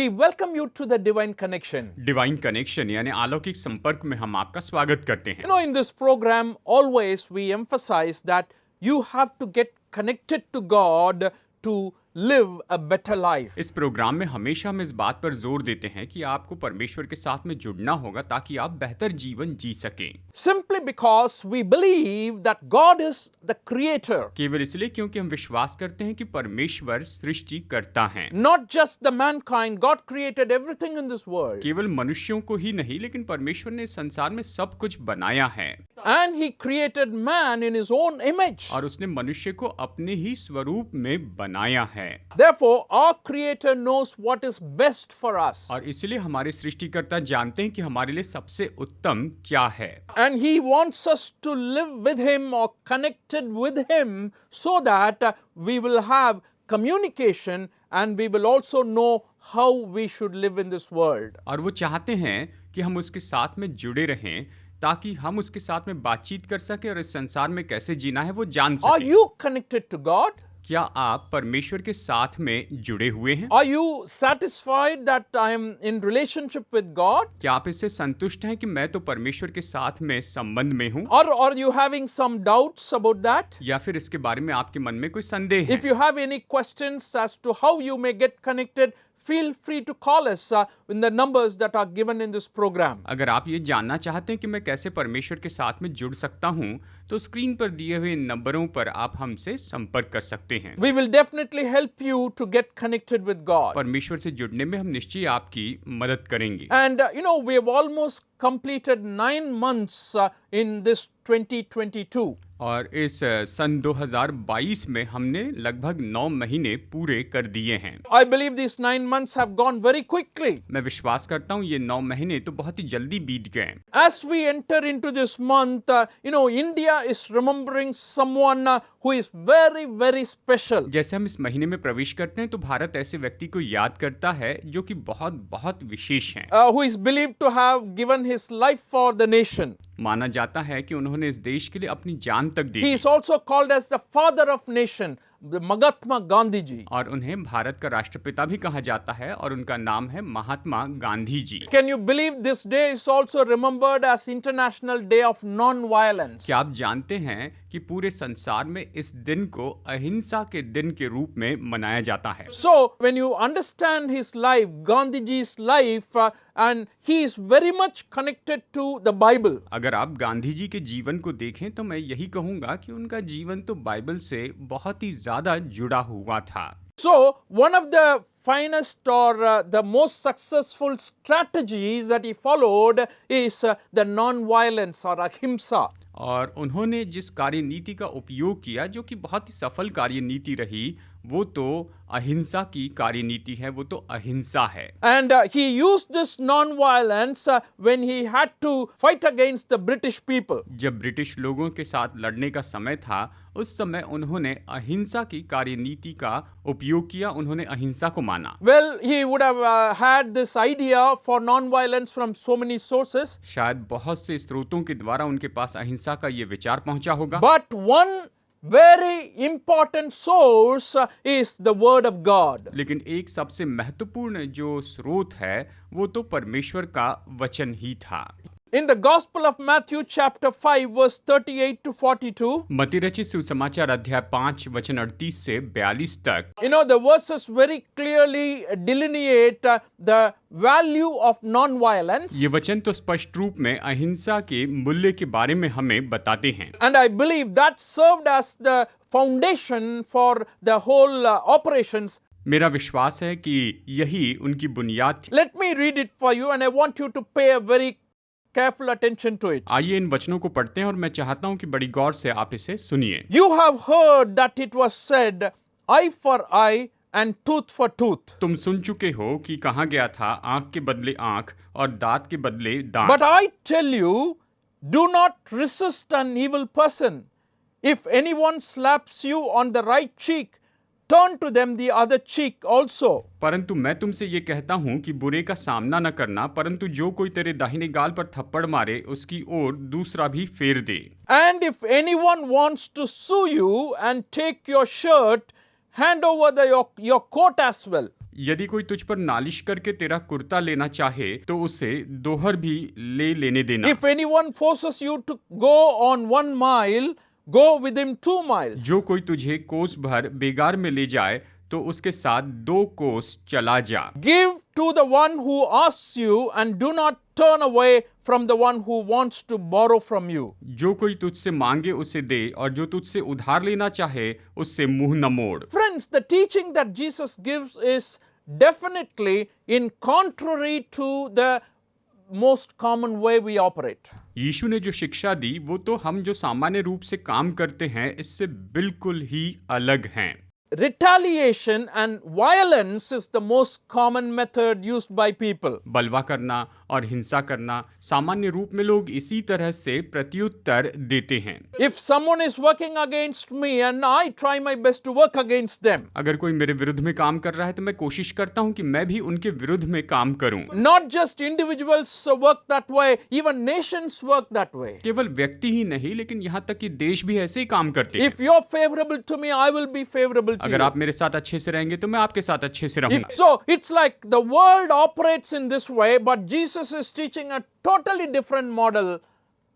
we welcome you to the Divine Connection. Divine connection यानी अलौकिक संपर्क में हम आपका स्वागत करते हैं। You know, in this program, always we emphasize that you have to get connected to God to live a better life. इस प्रोग्राम में हमेशा हम इस बात पर जोर देते हैं कि आपको परमेश्वर के साथ में जुड़ना होगा ताकि आप बेहतर जीवन जी सकें। Simply because we believe that God is the creator. केवल इसलिए क्योंकि हम विश्वास करते हैं कि परमेश्वर सृष्टि करता है। Not just the mankind, God created everything in this world. केवल मनुष्यों को ही नहीं लेकिन परमेश्वर ने संसार में सब कुछ बनाया है। And He created man in His own image. और उसने मनुष्य को अपने ही स्वरूप में बनाया है। Therefore, our Creator knows what is best for us. और इसलिए हमारे सृष्टिकर्ता जानते हैं कि हमारे लिए सबसे उत्तम क्या है। And He wants us to live with Him or connected with Him so that we will have communication and we will also know how we should live in this world. और वो चाहते हैं कि हम उसके साथ में जुड़े रहें ताकि हम उसके साथ में बातचीत कर सकें और इस संसार में कैसे जीना है वो जान Are सकें। you connected to God? क्या आप परमेश्वर के साथ में जुड़े हुए हैं? Are you satisfied that I am in relationship with God? क्या आप इससे संतुष्ट हैं कि मैं तो परमेश्वर के साथ में संबंध में हूँ? Or are you having some doubts about that? या फिर इसके बारे में आपके मन में कोई संदेह है? If you have any questions as to how you may get connected, feel free to call us in the numbers that are given in this program. अगर आप ये जानना चाहते हैं कि मैं कैसे परमेश्वर के साथ में जुड़ सकता हूँ तो स्क्रीन पर दिए हुए नंबरों पर आप हमसे संपर्क कर सकते हैं। We will definitely help you to get connected with God. परमेश्वर से जुड़ने में हम निश्चय आपकी मदद करेंगे। And we have almost completed 9 months in this 2022. और इस सन 2022 में हमने लगभग 9 महीने पूरे कर दिए हैं। I believe these 9 months have gone very quickly. मैं विश्वास करता हूँ ये 9 महीने तो बहुत ही जल्दी बीत गए। As we enter into this month, India is remembering someone who is very, very special. जैसे हम इस महीने में प्रवेश करते हैं तो भारत ऐसे व्यक्ति को याद करता है जो कि बहुत बहुत विशेष हैं। Who is believed to have given his life for the nation. माना जाता है कि उन्होंने इस देश के लिए अपनी जान तक दी He is also called as the father of nation, the Mahatma Gandhi ji. और उन्हें भारत का राष्ट्रपिता भी कहा जाता है और उनका नाम है Mahatma Gandhi ji. Can you believe this day is also remembered as International Day of Non-Violence? क्या आप जानते हैं कि पूरे संसार में इस दिन को अहिंसा के दिन के रूप में मनाया जाता है? So, when you understand his life, Gandhi ji's life, and he is very much connected to the Bible. अगर आप गांधी जी के जीवन को देखें तो मैं यही कहूंगा कि उनका जीवन तो बाइबल से बहुत ही ज्यादा जुड़ा हुआ था। So, one of the finest or the most successful strategies that he followed is the non-violence or ahimsa. और उन्होंने जिस कार्यनीति का उपयोग किया जो कि बहुत ही सफल कार्यनीति रही वो तो अहिंसा की कार्यनीति है, वो तो अहिंसा है। And he used this non-violence when he had to fight against the British people. जब ब्रिटिश लोगों के साथ लड़ने का समय था उस समय उन्होंने अहिंसा की कार्यनीति का उपयोग किया, उन्होंने अहिंसा को माना। Well, he would have had this idea for non-violence from so many sources. शायद बहुत से स्रोतों के द्वारा उनके पास अहिंसा का ये विचार पहुंचा होगा। But one very important source is the word of God. लेकिन एक सबसे महत्वपूर्ण जो स्रोत है वो तो परमेश्वर का वचन ही था। In the Gospel of Matthew chapter 5 verse 38 to 42, मत्ती रचित सुसमाचार अध्याय 5 वचन 38 से 42 तक, the verses very clearly delineate the value of non-violence. ये वचन तो स्पष्ट रूप में अहिंसा के मूल्य के बारे में हमें बताते हैं। And I believe that served as the foundation for the whole operations. मेरा विश्वास है कि यही उनकी बुनियाद थी। Let me read it for you and I want you to pay a very careful attention to it. आइए इन वचनों को पढ़ते हैं और मैं चाहता हूं कि बड़ी गौर से आप इसे सुनिए। You have heard that it was said, eye for eye and tooth for tooth. तुम सुन चुके हो कि कहा गया था आंख के बदले आंख और दांत के बदले दांत। But I tell you, do not resist an evil person. If anyone slaps you on the right cheek, turn to them the other cheek also. परंतु मैं तुमसे ये कहता हूँ कि बुरे का सामना न करना, परंतु जो कोई तेरे दाहिने गाल पर थप्पड़ मारे उसकी ओर दूसरा भी फेर दे। And if anyone wants to sue you and take your shirt, hand over your coat as well. यदि कोई तुझ पर नालिश करके तेरा कुर्ता लेना चाहे तो उसे दोहर भी लेने देना। If anyone forces you to go on 1 mile, go with him 2 miles. जो कोई तुझे कोस भर बेगार में ले जाए तो उसके साथ 2 कोस चला जा। Give to the one who asks you and do not turn away from the one who wants to borrow from you. जो कोई तुझसे मांगे उसे दे और जो तुझसे उधार लेना चाहे उससे मुंह न मोड़। Friends, the teaching that Jesus gives is definitely in contrary to the most common way we operate. यीशु ने जो शिक्षा दी वो तो हम जो सामान्य रूप से काम करते हैं इससे बिल्कुल ही अलग हैं। Retaliation and violence is the most common method used by people. बलवा करना और हिंसा करना सामान्य रूप में लोग इसी तरह से प्रत्युत्तर देते हैं। If someone is working against me and I try my best to work against them, अगर कोई मेरे विरुद्ध में काम कर रहा है तो मैं कोशिश करता हूं कि मैं भी उनके विरुद्ध में काम करूं। not just individuals work that way, even nations work that way. केवल व्यक्ति ही नहीं लेकिन यहाँ तक कि देश भी ऐसे ही काम करते हैं। If you're favorable to me, I will be favorable to अगर you. आप मेरे साथ अच्छे से रहेंगे तो मैं आपके साथ अच्छे से रहूंगा। So it's like the world operates in this way, but Jesus is teaching a totally different model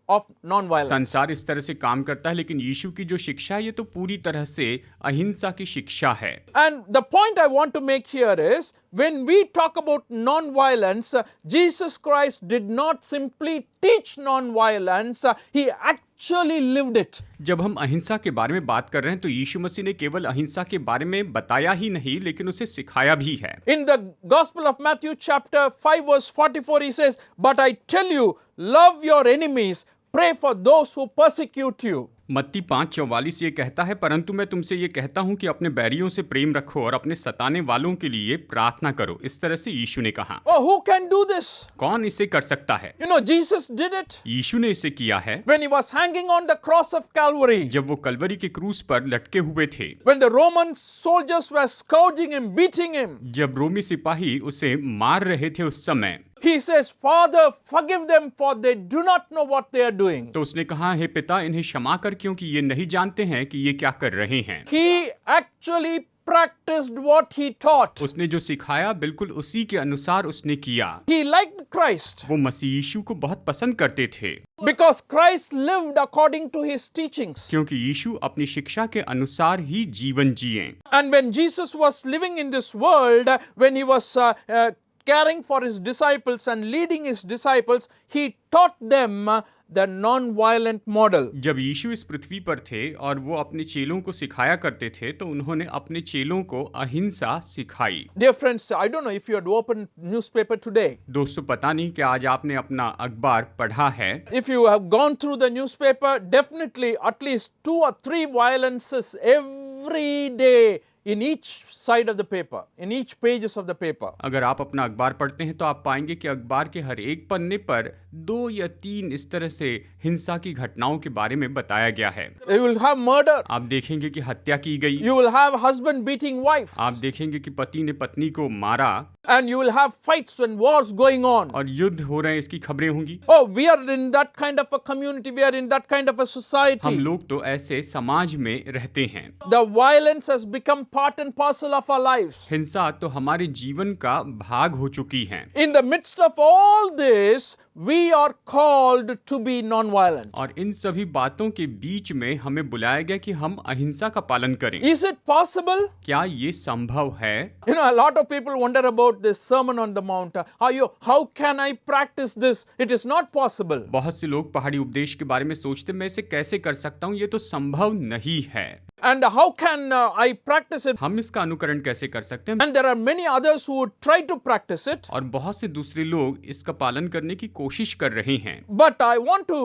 of non-violence. संसार इस तरह से काम करता है लेकिन यीशु की जो शिक्षा है ये तो पूरी तरह से अहिंसा की शिक्षा है। And the point I want to make here is, when we talk about non-violence, Jesus Christ did not simply teach non-violence, he actually lived it. जब हम अहिंसा के बारे में बात कर रहे हैं तो यीशु मसीह ने केवल अहिंसा के बारे में बताया ही नहीं लेकिन उसे सिखाया भी है। In the Gospel of Matthew chapter 5 verse 44 he says, "But I tell you, love your enemies, pray for those who persecute you." मत्ती 5:44 ये कहता है, परंतु मैं तुमसे ये कहता हूँ कि अपने बैरियों से प्रेम रखो और अपने सताने वालों के लिए प्रार्थना करो। इस तरह से यीशु ने कहा। Oh, who can do this? कौन इसे कर सकता है? You know, Jesus did it यीशु ने इसे किया है when he was hanging on the cross of Calvary. जब वो कलवरी के क्रूस पर लटके हुए थे, When the Roman soldiers were scourging him, beating him, जब रोमी सिपाही उसे मार रहे थे उस समय, he says, "Father, forgive them, for they do not know what they are doing." तो उसने कहा, हे पिता इन्हें क्षमा कर क्योंकि ये नहीं जानते हैं कि ये क्या कर रहे हैं। He actually practiced what he taught. उसने जो सिखाया बिल्कुल उसी के अनुसार उसने किया। He liked Christ वो मसीह यीशु को बहुत पसंद करते थे because Christ lived according to his teachings. क्योंकि यीशु अपनी शिक्षा के अनुसार ही जीवन जिए। And when Jesus was living in this world, when he was caring for his disciples and leading his disciples, he taught them the non-violent model. जब यीशु इस पृथ्वी पर थे और वो अपने चेलों को सिखाया करते थे तो उन्होंने अपने चेलों को अहिंसा सिखाई। Dear friends, I don't know if you had opened newspaper today. दोस्तों, पता नहीं कि आज आपने अपना अखबार पढ़ा है। If you have gone through the newspaper, definitely at least 2 or 3 violences every day in each side of the paper, in each pages of the paper. अगर आप अपना अखबार पढ़ते हैं तो आप पाएंगे कि अखबार के हर एक पन्ने पर 2 या 3 इस तरह से हिंसा की घटनाओं के बारे में बताया गया है। You will have murder. आप देखेंगे कि हत्या की गई। You will have husband beating wife. आप देखेंगे कि पति ने पत्नी को मारा। And you will have fights and wars going on. और युद्ध हो रहे हैं, इसकी खबरें होंगी। Oh, we are in that kind of a community. We are in that kind of a हम society. लोग तो ऐसे समाज में रहते हैं। The violence has become part and parcel of our lives. हिंसा तो हमारे जीवन का भाग हो चुकी है। In the midst of all this, we are called to be non-violent. और इन सभी बातों के बीच में हमें बुलाया गया कि हम अहिंसा का पालन करें। Is it possible? क्या ये संभव है? You know, a lot of people wonder about this Sermon on the Mount. How can I practice this? It is not possible. बहुत से लोग पहाड़ी उपदेश के बारे में सोचते मैं इसे कैसे कर सकता हूँ, ये तो संभव नहीं है। And how can I practice it? हम इसका अनुकरण कैसे कर सकते हैं? And there are many others who would try to practice it. और बहुत से दूसरे लोग इसका पालन करने की कोशिश कर रहे हैं। But I want to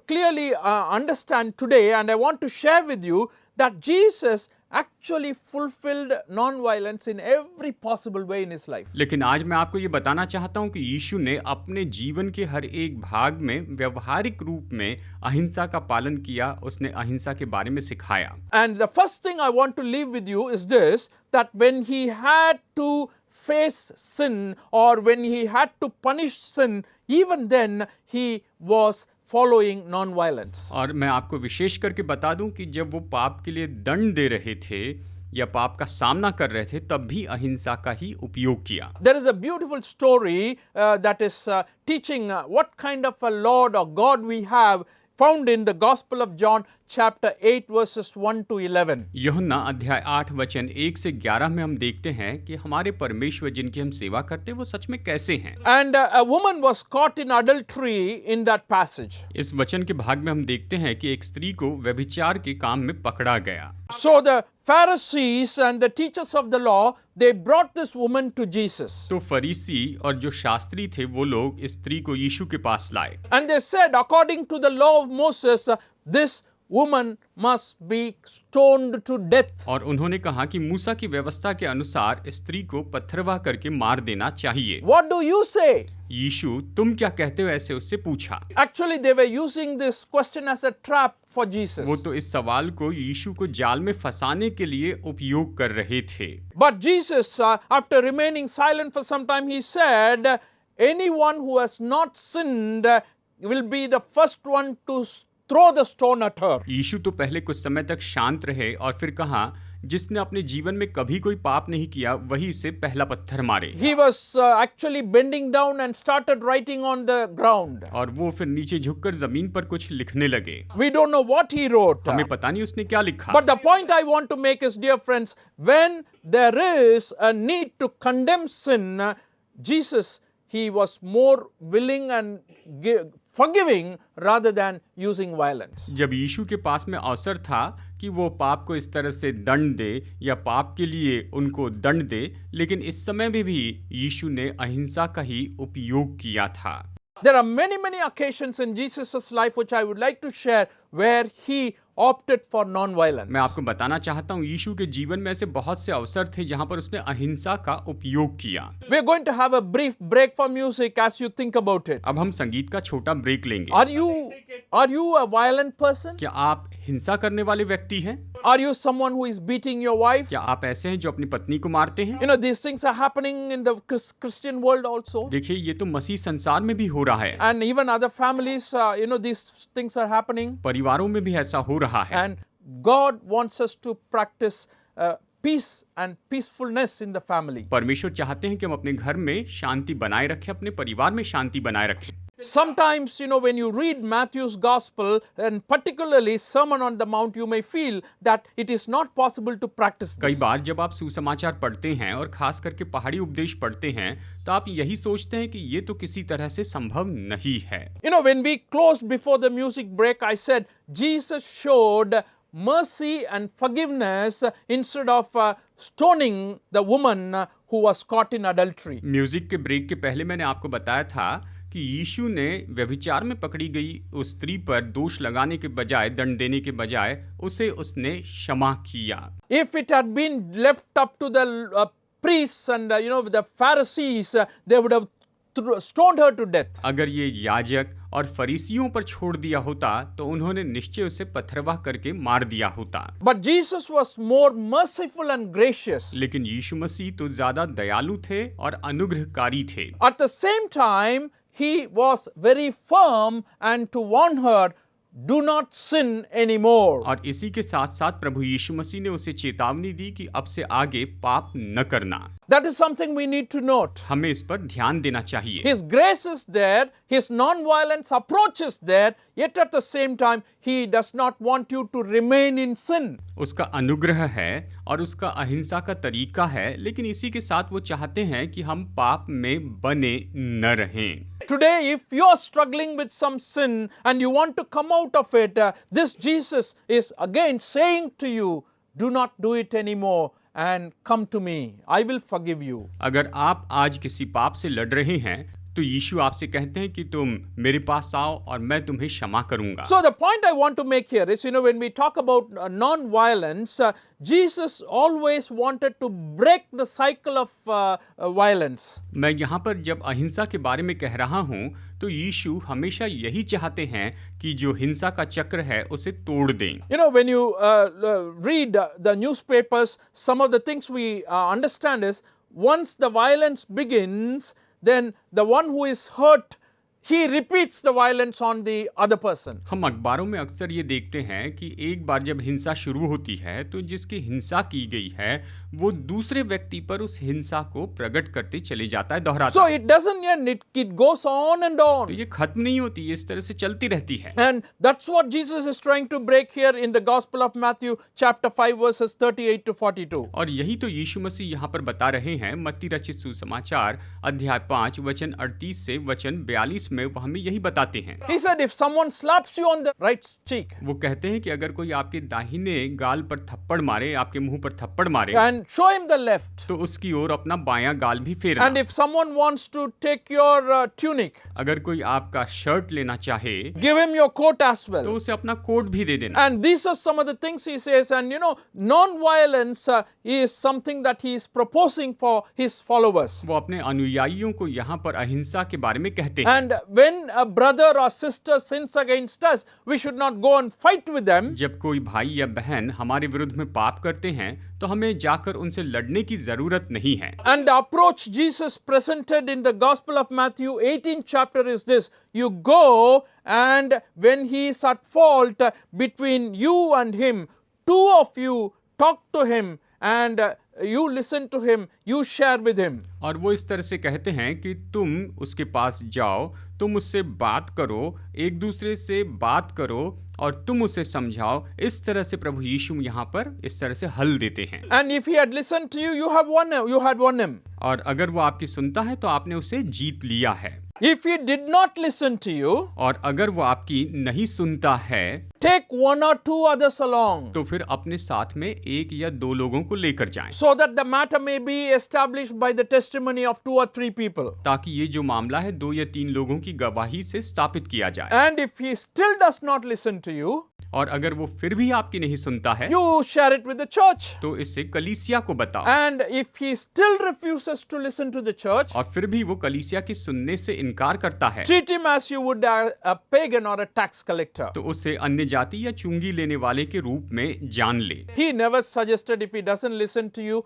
clearly understand today, and I want to share with you that Jesus actually fulfilled non-violence in every possible way in his life. लेकिन आज मैं आपको ये बताना चाहता हूँ कि यीशु ने अपने जीवन के हर एक भाग में व्यवहारिक रूप में अहिंसा का पालन किया। उसने अहिंसा के बारे में सिखाया। And the first thing I want to leave with you is this, that when he had to face sin or when he had to punish sin, even then he was following non-violence. और मैं आपको विशेष करके बता दूं कि जब वो पाप के लिए दंड दे रहे थे या पाप का सामना कर रहे थे तब भी अहिंसा का ही उपयोग किया। There is a beautiful story that is teaching what kind of a Lord or God we have, found in the Gospel of John chapter 8 verses 1 to 11. यूहन्ना अध्याय 8 वचन 1 से 11 में हम देखते हैं कि हमारे परमेश्वर जिनकी हम सेवा करते हैं वो सच में कैसे हैं। And a woman was caught in adultery in that passage. इस वचन के भाग में हम देखते हैं कि एक स्त्री को व्यभिचार के काम में पकड़ा गया। So the Pharisees and the teachers of the law, they brought this woman to Jesus. तो फरीसी और जो शास्त्री थे वो लोग इस स्त्री को यीशु के पास लाए And they said, according to the law of Moses, this woman must be stoned to death. और उन्होंने कहा कि मूसा की व्यवस्था के अनुसार स्त्री को पत्थरवाह करके मार देना चाहिए। What do you say? यीशु तुम क्या कहते हो, ऐसे उससे पूछा। Actually, they were using this question as a trap for Jesus. वो तो इस सवाल को यीशु को जाल में फंसाने के लिए उपयोग कर रहे थे। But Jesus, after remaining silent for some time, he said, anyone who has not sinned will be the first one to throw the stone at her. यीशु तो पहले कुछ समय तक शांत रहे और फिर कहा, जिसने अपने जीवन में कभी कोई पाप नहीं किया वही इसे पहला पत्थर मारे। He was actually bending down and started writing on the ground. और वो फिर नीचे झुककर जमीन पर कुछ लिखने लगे। We don't know what he wrote. हमें पता नहीं उसने क्या लिखा। But the point I want to make is, dear friends, when there is a need to condemn sin, Jesus, he was more willing and forgiving rather than using violence. जब यीशु के पास में अवसर था कि वो पाप को इस तरह से दंड दे या पाप के लिए उनको दंड दे, लेकिन इस समय में भी यीशु ने अहिंसा का ही उपयोग किया था। There are many occasions in Jesus' life which I would like to share where he opted for non-violence. मैं आपको बताना चाहता हूँ यीशु के जीवन में ऐसे बहुत से अवसर थे जहाँ पर उसने अहिंसा का उपयोग किया। We are going to have a brief break for music as you think about it. अब हम संगीत का छोटा ब्रेक लेंगे। Are you a violent person? क्या आप हिंसा करने वाले व्यक्ति हैं? Are you someone who is beating your wife? क्या आप ऐसे हैं जो अपनी पत्नी को मारते हैं? You know, these things are happening in the Christian world also. देखिए ये तो मसीह संसार में भी हो रहा है। And even other families, these things are happening. परिवारों में भी ऐसा हो रहा है। And God wants us to practice peace and peacefulness in the family. परमेश्वर चाहते हैं कि हम अपने घर में शांति बनाए रखें, अपने परिवार में शांति बनाए रखें। Sometimes, when you read Matthew's Gospel, and particularly Sermon on the Mount, you may feel that it is not possible to practice कई this. बार जब आप सुसमाचार पढ़ते हैं और खास करके पहाड़ी उपदेश पढ़ते हैं तो आप यही सोचते हैं कि ये तो किसी तरह से संभव नहीं है। When we closed before the music break, I said Jesus showed mercy and forgiveness instead of stoning the woman who was caught in adultery. Music के ब्रेक के पहले मैंने आपको बताया था कि यीशु ने व्यभिचार में पकड़ी गई उस स्त्री पर दोष लगाने के बजाय, दंड देने के बजाय उसने क्षमा किया। If it had been left up to the priests and the Pharisees, they would have stoned her to death. अगर ये याजक और फरीसियों पर छोड़ दिया होता तो उन्होंने निश्चय उसे पत्थरवाह करके मार दिया होता। But Jesus was more merciful and gracious. लेकिन यीशु मसीह तो ज्यादा दयालु थे और अनुग्रहकारी थे। At the same time, he was very firm and to warn her, do not sin anymore. और इसी के साथ साथ प्रभु यीशु मसीह ने उसे चेतावनी दी कि अब से आगे पाप न करना। That is something we need to note. हमें इस पर ध्यान देना चाहिए। His grace is there, his non-violence approach is there, yet at the same time, he does not want you to remain in sin. उसका अनुग्रह है और उसका अहिंसा का तरीका है, लेकिन इसी के साथ वो चाहते हैं कि हम पाप में बने न रहें। Today, if you are struggling with some sin and you want to come out of it, this Jesus is again saying to you, do not do it anymore and come to me. I will forgive you. अगर आप आज किसी पाप से लड़ रहे हैं तो यीशु आपसे कहते हैं कि तुम मेरे पास आओ और मैं तुम्हें क्षमा करूंगा। So the point I want to make here is, when we talk about non-violence, Jesus always wanted to break the cycle of violence. मैं यहाँ पर जब अहिंसा के बारे में कह रहा हूँ तो यीशु हमेशा यही चाहते हैं कि जो हिंसा का चक्र है उसे तोड़ दें। When you read the newspapers, some of the things we understand is, once the violence begins, then the one who is hurt he repeats the violence on the other person. हम अखबारों में अक्सर ये देखते हैं कि एक बार जब हिंसा शुरू होती है तो जिसकी हिंसा की गई है वो दूसरे व्यक्ति पर उस हिंसा को प्रकट करते चले जाता है, दोहराता So है। it doesn't end, it goes on and तो on. ये खत्म नहीं होती, ये इस तरह से चलती रहती है। And that's what Jesus is trying to break here in the Gospel of Matthew chapter 5 verses 38 to 42. और यही तो यीशु मसीह यहाँ पर बता रहे हैं मत्ती रचित सुसमाचार अध्याय 5 वचन 38 से वचन 42 में वो हमें यही बताते हैं। He said, if someone slaps you on the right cheek वो कहते हैं कि अगर कोई आपके दाहिने गाल पर थप्पड़ मारे, आपके मुंह पर थप्पड़ मारे, and show him the left, तो उसकी ओर अपना बायां गाल भी फेरना। and if someone wants to take your tunic, अगर कोई आपका शर्ट लेना चाहे give him your coat as तो well. उसे अपना कोट भी दे देना। And these are some of the things he says, and non-violence is something that he is proposing for his followers. वो अपने अनुयायियों को यहाँ पर अहिंसा के बारे में कहते हैं। And when a brother or sister sins against us, we should not go and fight with them. जब कोई भाई या बहन हमारे विरुद्ध में पाप करते हैं तो हमें जाकर उनसे लड़ने की जरूरत नहीं है। And the approach Jesus presented in the Gospel of Matthew 18th chapter is this: you go, and when he is at fault between you and him, two of you talk to him, and you listen to him, you share with him. और वो इस तरह से कहते हैं कि तुम उसके पास जाओ, तुम उससे बात करो, एक दूसरे से बात करो और तुम उसे समझाओ। इस तरह से प्रभु यीशु यहाँ पर इस तरह से हल देते हैं। And if he had listened to you, you had won him. और अगर वो आपकी सुनता है तो आपने उसे जीत लिया है। If he did not listen to you, और अगर वो आपकी नहीं सुनता है take one or two others along, तो फिर अपने साथ में एक या दो लोगों को लेकर जाएं, so that the matter may be established by the testimony of 2 or 3 people. ताकि ये जो मामला है 2 या 3 लोगों की गवाही से स्थापित किया जाए। And if he still does not listen to you, और अगर वो फिर भी आपकी नहीं सुनता है you share it with the church. तो इससे कलीसिया को बताओ। And if he still refuses to listen to the church, और फिर भी वो कलीसिया की सुनने से इनकार करता है treat him as you would a pagan or a tax collector. तो उसे अन्य जाति या चुंगी लेने वाले के रूप में जान ले। He never suggested if he doesn't listen to you,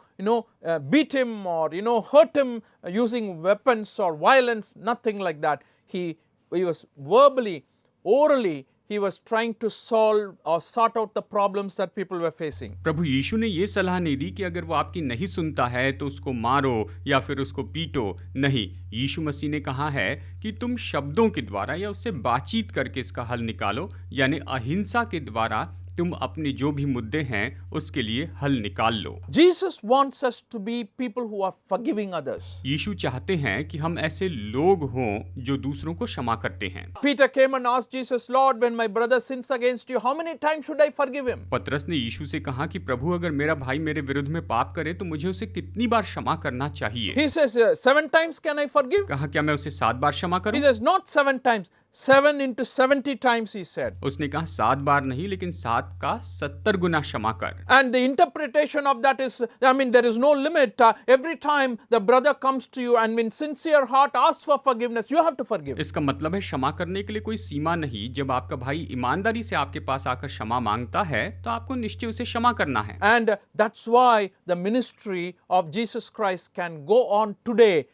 beat him or, hurt him using weapons or violence, nothing like that. He was verbally, orally, he was trying to solve or sort out the problems that people were facing. प्रभु यीशु ने ये सलाह नहीं दी कि अगर वो आपकी नहीं सुनता है तो उसको मारो या फिर उसको पीटो। नहीं, यीशु मसीह ने कहा है कि तुम शब्दों के द्वारा या उससे बातचीत करके इसका हल निकालो, यानी अहिंसा के द्वारा तुम अपने जो भी मुद्दे हैं उसके लिए हल निकाल लो। Jesus wants us to be people who are forgiving others. यीशु चाहते हैं कि हम ऐसे लोग हों जो दूसरों को क्षमा करते हैं। Peter came and asked Jesus, Lord, when my brother sins against you, how many times should I forgive him? पतरस ने यीशु से कहा कि प्रभु अगर मेरा भाई मेरे विरुद्ध में पाप करे तो मुझे उसे कितनी बार क्षमा करना चाहिए? He says, 7 times can I forgive? कहा क्या मैं उसे 7 बार क्षमा He करूं? says, not 7 times, 7 into 70 times, he said. उसने कहा 7 बार नहीं, लेकिन 7 का 70 गुना क्षमा कर। And the interpretation of that is, there is no limit. Every time the brother comes to you and in sincere heart asks for forgiveness, you have to forgive. इसका मतलब है क्षमा करने के लिए कोई सीमा नहीं। जब आपका भाई ईमानदारी से आपके पास आकर क्षमा मांगता है तो आपको निश्चय उसे क्षमा करना है। And that's why the ministry of Jesus Christ can go on today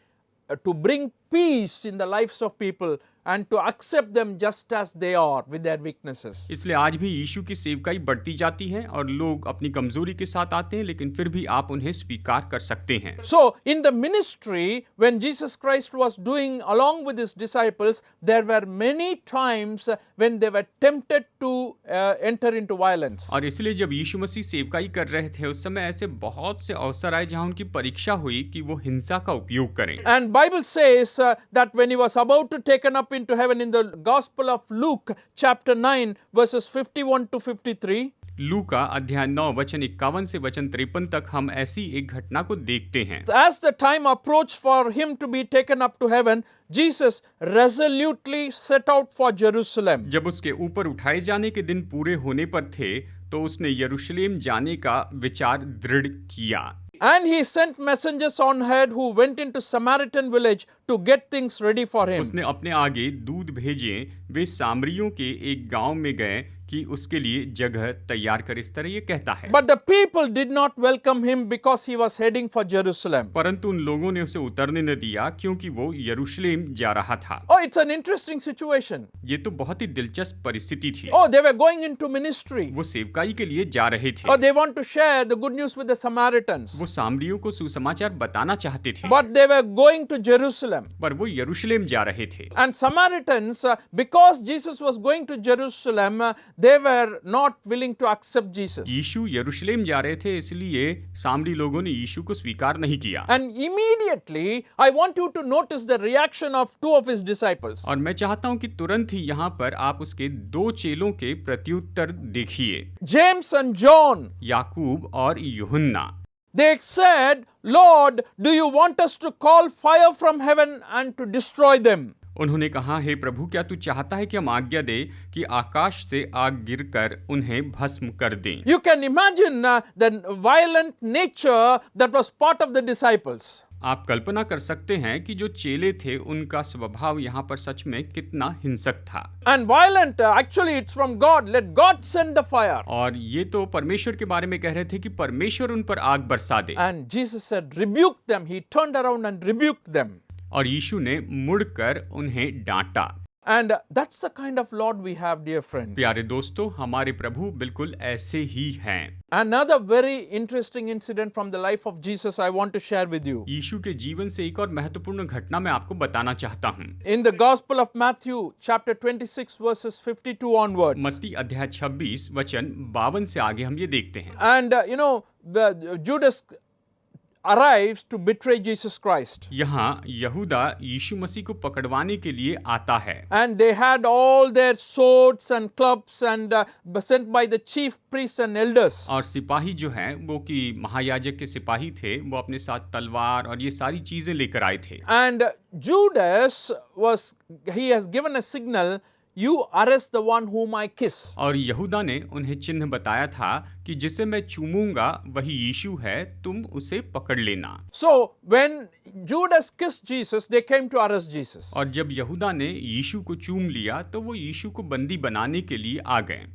to bring peace in the lives of people and to accept them just as they are with their weaknesses. इसलिए आज भी यीशु की सेवकाई बढ़ती जाती है और लोग अपनी कमजोरी के साथ आते हैं, लेकिन फिर भी आप उन्हें स्वीकार कर सकते हैं। So in the ministry, when Jesus Christ was doing along with his disciples, there were many times when they were tempted to enter into violence. और इसलिए जब यीशु मसीह सेवकाई कर रहे थे उस समय ऐसे बहुत से अवसर आए जहां उनकी परीक्षा हुई कि वो हिंसा का उपयोग करें। And Bible says that when he was about to taken up into heaven in the Gospel of Luke chapter 9 verses 51 to 53, लूका अध्याय 9 वचन 51 से वचन 53 तक हम ऐसी एक घटना को देखते हैं। as the time approached for him to be taken up to heaven, Jesus resolutely set out for Jerusalem. जब उसके ऊपर उठाए जाने के दिन पूरे होने पर थे तो उसने यरूशलेम जाने का विचार दृढ़ किया। And he sent messengers on ahead who went into Samaritan village to get things ready for him. उसने अपने आगे दूत भेजे, वे सामरियों के एक गांव में गए कि उसके लिए जगह तैयार कर, इस तरह ये कहता है। But the people did not welcome him because he was heading for Jerusalem. परंतु उन लोगों ने उसे उतरने न दिया क्योंकि वो यरूशलेम जा रहा था। Oh, it's an interesting situation. ये तो बहुत ही दिलचस्प परिस्थिति थी। Oh, they were going into ministry. वो सेवकाई के लिए जा रहे थे। Oh, they want to share the good news with the Samaritans. वो सामरियों को सुसमाचार बताना चाहते थे। But they were going to Jerusalem. पर वो यरूशलेम जा रहे थे। And Samaritans, because Jesus was going to Jerusalem, they were not willing to accept Jesus. यीशु यरूशलेम जा रहे थे, इसलिए सामरी लोगों ने यीशु को स्वीकार नहीं किया। And immediately, I want you to notice the reaction of two of his disciples. और मैं चाहता हूं कि तुरंत ही यहाँ पर आप उसके दो चेलों के प्रत्युत्तर देखिए, James and John. याकूब और यूहन्ना। They said, Lord, do you want us to call fire from heaven and to destroy them? उन्होंने कहा, हे प्रभु, क्या तू चाहता है कि हम आज्ञा दे कि आकाश से आग गिरकर उन्हें भस्म कर दें? You can imagine the violent nature that was part of the disciples. आप कल्पना कर सकते हैं कि जो चेले थे उनका स्वभाव यहाँ पर सच में कितना हिंसक था। And violent, actually it's from God. Let God send the fire. और ये तो परमेश्वर के बारे में कह रहे थे कि परमेश्वर उन पर आग बरसा दे। And Jesus said, rebuke them. He turned around and rebuked them. और यीशु ने मुड़कर उन्हें डांटा। And that's the kind of Lord we have, dear friends. प्यारे दोस्तों, हमारे प्रभु बिल्कुल ऐसे ही हैं। Another very interesting incident from the life of Jesus I want to share with you. यीशु के जीवन से एक और महत्वपूर्ण घटना मैं आपको बताना चाहता हूँ। In the Gospel of Matthew, chapter 26, verses 52 onwards. मत्ती अध्याय 26 वचन 52 से आगे हम ये देखते हैं। And Judas arrives to betray Jesus Christ. यहाँ यहूदा यीशु मसीह को पकड़वाने के लिए आता है। And they had all their swords and clubs and sent by the chief priests and elders. और सिपाही जो हैं वो कि महायाजक के सिपाही थे, वो अपने साथ तलवार और ये सारी चीजें लेकर आए थे। And Judas he has given a signal, you arrest the one whom I kiss. और यहूदा ने उन्हें चिन्ह बताया था कि जिसे मैं चूमूंगा वही यीशु है, तुम उसे पकड़ लेना। So when Judas kissed Jesus, they came to arrest Jesus. और जब यहूदा ने यीशु को चूम लिया तो वो यीशु को बंदी बनाने के लिए आ गए।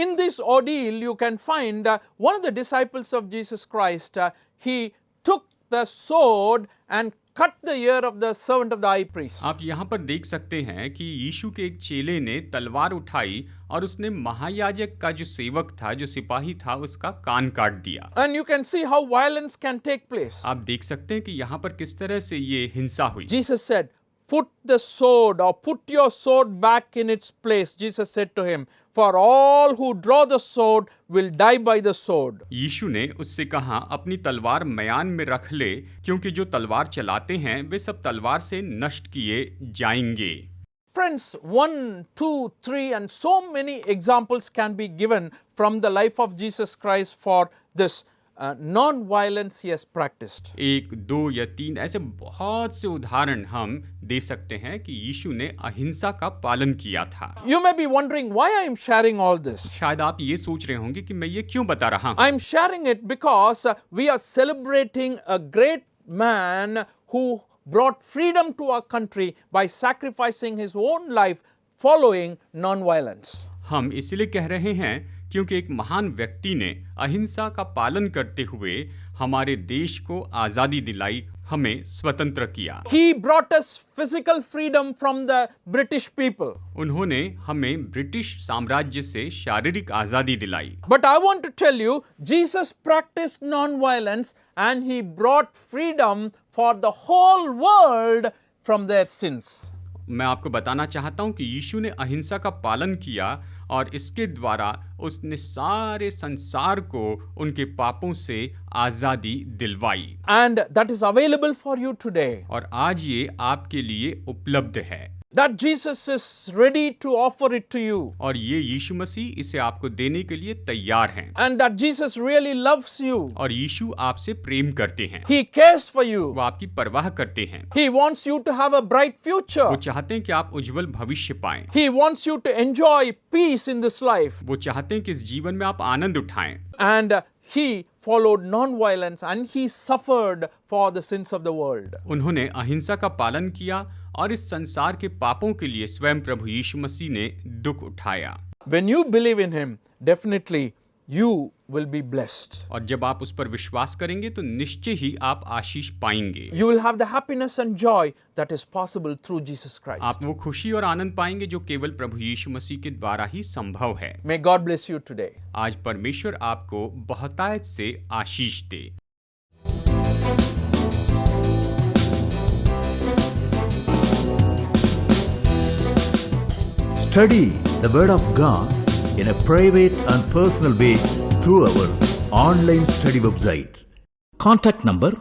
In this ordeal you can find one of the disciples of Jesus Christ, he took the sword and cut the ear of the servant of the high priest. आप यहाँ पर देख सकते हैं कि यीशु के एक चेले ने तलवार उठाई और उसने महायाजक का जो सेवक था, जो सिपाही था, उसका कान काट दिया। And you can see how violence can take place. आप देख सकते हैं कि यहाँ पर किस तरह से ये हिंसा हुई। Jesus said, put the sword or put your sword back in its place. Jesus said to him, for all who draw the sword will die by the sword. यीशु ने उससे कहा, अपनी तलवार मयान में रख ले, क्योंकि जो तलवार चलाते हैं वे सब तलवार से नष्ट किए जाएंगे। Friends, 1, 2, 3 and so many examples can be given from the life of Jesus Christ for this non-violence he has practiced. 1, 2 या 3 ऐसे बहुत से उदाहरण हम दे सकते हैं कि यीशु ने अहिंसा का पालन किया था। You may be wondering why I am sharing all this. शायद आप ये सोच रहे होंगे कि मैं ये क्यों बता रहा हूँ। I am sharing it because we are celebrating a great man who brought freedom to our country by sacrificing his own life following non-violence. हम इसलिए कह रहे हैं क्योंकि एक महान व्यक्ति ने अहिंसा का पालन करते हुए हमारे देश को आजादी दिलाई, हमें स्वतंत्र किया। He brought us physical freedom from the British people. उन्होंने हमें ब्रिटिश साम्राज्य से शारीरिक आजादी दिलाई। But I want to tell you, Jesus practiced non-violence and he brought freedom for the whole world from their sins. मैं आपको बताना चाहता हूं कि यीशु ने अहिंसा का पालन किया और इसके द्वारा उसने सारे संसार को उनके पापों से आजादी दिलवाई। And that is available for you today. और आज ये आपके लिए उपलब्ध है। That Jesus is ready to offer it to you. और ये यीशु मसीह इसे आपको देने के लिए तैयार हैं। And that Jesus really loves you. और यीशु आपसे प्रेम करते हैं। He cares for you. वो आपकी परवाह करते हैं। He wants you to have a bright future. वो चाहते हैं कि आप उज्जवल भविष्य पाएं। He wants you to enjoy peace in this life. वो चाहते हैं कि इस जीवन में आप आनंद उठाएं। And he followed non-violence and he suffered for the sins of the world. उन्होंने अहिंसा का पालन किया और इस संसार के पापों के लिए स्वयं प्रभु यीशु मसीह ने दुख उठाया। when you believe in Him, definitely you will be blessed. और जब आप उस पर विश्वास करेंगे तो निश्चय ही आप आशीष पाएंगे। You will have the happiness and joy that is possible through Jesus Christ. आप वो खुशी और आनंद पाएंगे जो केवल प्रभु यीशु मसीह के द्वारा ही संभव है। May God bless you today. आज परमेश्वर आपको बहुतायत से आशीष दे। Study the Word of God in a private and personal way through our online study website. Contact number